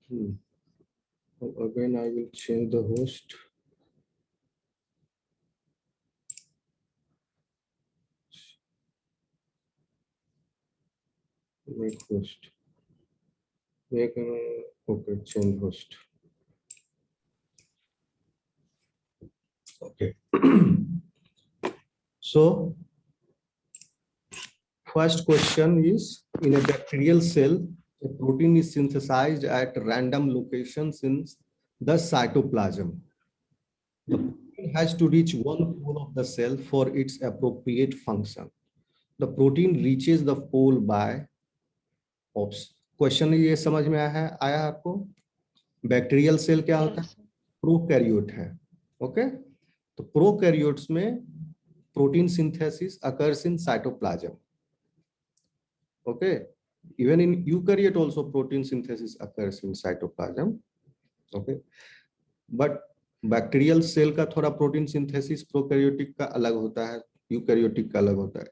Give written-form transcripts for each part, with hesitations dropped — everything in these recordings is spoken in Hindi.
Again I will change the host. Make host. Make okay, change host. Okay. So first question is, in a bacterial cell, a protein is synthesized at random locations in the cytoplasm. The protein has to reach one pole of the cell for its appropriate function. The protein reaches the pole by question ये समझ में आया आपको? बैक्टीरियल सेल क्या होता है? प्रोकैरियोट है. ओके, तो प्रोकैरियोट्स में protein synthesis occurs in cytoplasm. Okay, even in eukaryote also protein synthesis occurs in cytoplasm. Okay, but bacterial cell का थोड़ा प्रोटीन सिंथेसिस प्रोकैरियोटिक का अलग होता है, यूकैरियोटिक का अलग होता है.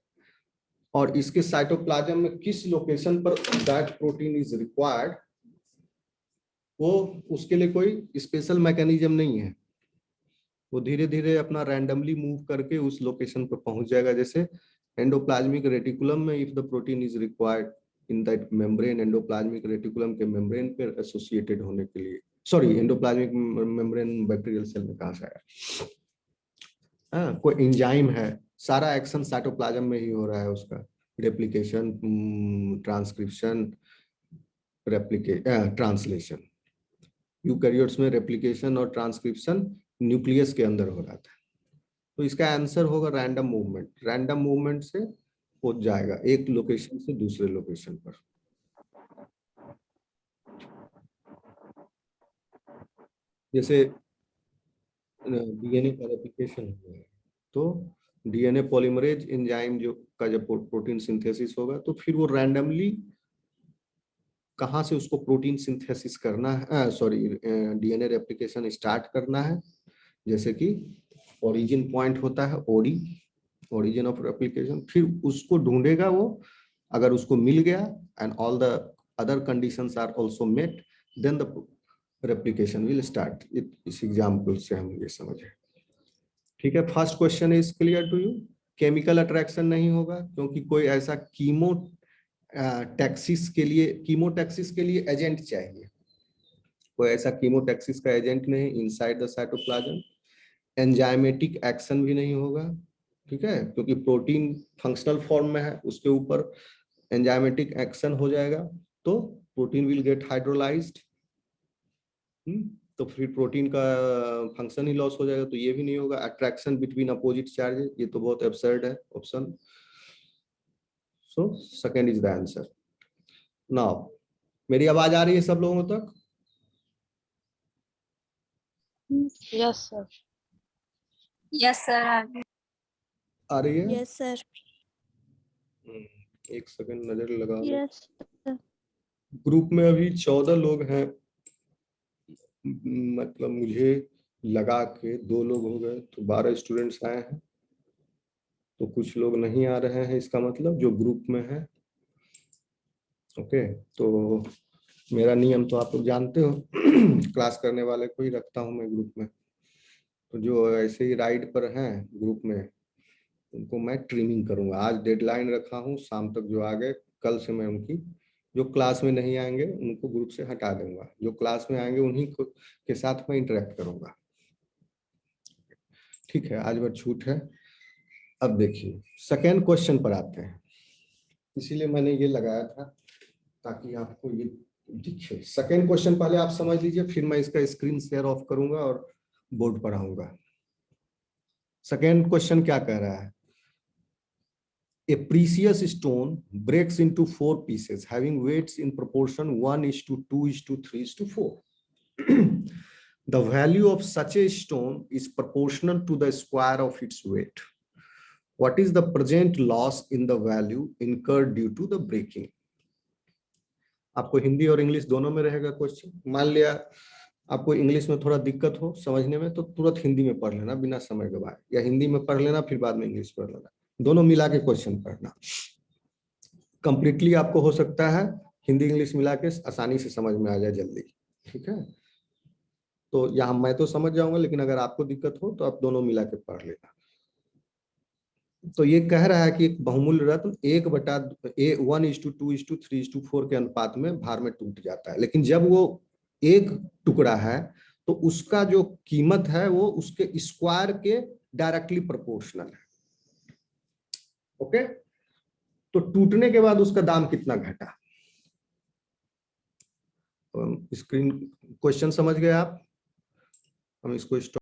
और इसके साइटोप्लाज्म में किस लोकेशन पर दैट प्रोटीन इज रिक्वायर्ड, वो उसके लिए कोई स्पेशल मैकेनिज्म नहीं है. वो धीरे धीरे अपना रैंडमली मूव करके उस लोकेशन पर पहुंच जाएगा. जैसे एंडोप्लाज्मिक रेटिकुलम में if the protein is required in that membrane, endoplasmic reticulum के मेम्ब्रेन पर एसोसिएटेड होने के लिए, sorry endoplasmic membrane bacterial cell में कहां से आया? कोई एंजाइम है, सारा एक्शन साइटोप्लाज्म में ही हो रहा है. उसका रेप्लिकेशन, ट्रांसक्रिप्शन, ट्रांसलेशन. यूकैरियोट्स में रेप्लिकेशन और ट्रांसक्रिप्शन न्यूक्लियस के अंदर हो रहा था. तो इसका आंसर होगा रैंडम मूवमेंट. रैंडम मूवमेंट से पहुंच जाएगा एक लोकेशन से दूसरे लोकेशन पर. जैसे डीएनए का रेप्लिकेशन हुआ है, तो डीएनए पॉलीमरेज एंजाइम जो का जब प्रोटीन सिंथेसिस होगा, तो फिर वो रैंडमली कहाँ से उसको प्रोटीन सिंथेसिस करना है, सॉरी डीएनए रेप्लिकेशन स्टार्ट करना है. जैसे कि ओरिजिन पॉइंट होता है ओडी, ओरिजिन ऑफ रेप्लिकेशन. फिर उसको ढूंढेगा वो, अगर उसको मिल गया and all the other conditions are also met, then the replication will start. इस एग्जांपल से हम ये समझे. ठीक है, first question is clear to you. Chemical attraction नहीं होगा क्योंकि कोई ऐसा कीमोटैक्सिस के लिए एजेंट चाहिए. कोई ऐसा कीमोटैक्सिस का एजेंट नहीं inside the cytoplasm. Enzymatic action भी नहीं होगा, ठीक है, क्योंकि प्रोटीन फंक्शनल फॉर्म में है, उसके ऊपर एंजाइमेटिक एक्शन हो जाएगा तो प्रोटीन विल गेट हाइड्रोलाइज्ड. तो फिर प्रोटीन का फंक्शन ही लॉस हो जाएगा. तो ये भी नहीं होगा. अट्रैक्शन बिटवीन अपोजिट चार्जेस, ये तो बहुत एब्सर्ड है option. So second is the answer. Now मेरी आवाज आ रही है सब लोगों तक? Yes sir. Yes sir. आ रही है? Yes sir. एक सेकंड नजर लगा. Yes sir. ग्रुप में अभी 14 लोग हैं, मतलब मुझे लगा के 2 लोग हो गए, तो 12 स्टूडेंट्स आए हैं. तो कुछ लोग नहीं आ रहे हैं, इसका मतलब जो ग्रुप में है. ओके, तो मेरा नियम तो आप लोग जानते हो. क्लास करने वाले को ही रखता हूं मैं ग्रुप में. तो जो ऐसे ही राइड पर हैं ग्रुप में, उनको मैं ट्रिमिंग करूंगा. आज डेडलाइन रखा हूं, शाम तक जो आ गए, कल से मैं उनकी, जो क्लास में नहीं आएंगे उनको ग्रुप से हटा दूंगा. जो क्लास में आएंगे उन्हीं के साथ मैं इंटरेक्ट करूंगा. ठीक है, आज भर छूट है. अब देखिए सेकेंड क्वेश्चन पर आते हैं. इसीलिए मैंने ये लगाया था ताकि आपको ये दिखे. सेकेंड क्वेश्चन पहले आप समझ लीजिए, फिर मैं इसका स्क्रीन शेयर ऑफ करूंगा और बोर्ड पर आऊंगा. सेकेंड क्वेश्चन क्या कह रहा है? A precious stone breaks into 4 pieces having weights in proportion 1:2:3:4. The value of such a stone is proportional to the square of its weight. What is the present loss in the value incurred due to the breaking? आपको हिंदी और इंग्लिश दोनों में रहेगा क्वेश्चन. मान लिया आपको इंग्लिश में थोड़ा दिक्कत हो समझने में, तो तुरंत हिंदी में पढ़ लेना बिना समय गवाए, या हिंदी में पढ़ लेना फिर बाद में इंग्लिश पढ़ लेना. दोनों मिला के क्वेश्चन पढ़ना. कंप्लीटली आपको हो सकता है हिंदी इंग्लिश मिला के आसानी से समझ में आ जाए जल्दी. ठीक है, तो यहाँ मैं तो समझ जाऊंगा, लेकिन अगर आपको दिक्कत हो तो आप दोनों मिला के पढ़ लेना। तो ये कह रहा है कि एक बहुमूल्य रत्न 1/2:3:4 के अनुपात में भार में टूट जाता है, लेकिन जब वो एक टुकड़ा है तो उसका जो कीमत है वो उसके स्क्वायर के डायरेक्टली प्रोपोर्शनल है। ओके, तो टूटने के बाद उसका दाम कितना घटा। स्क्रीन क्वेश्चन समझ गए आप? हम इसको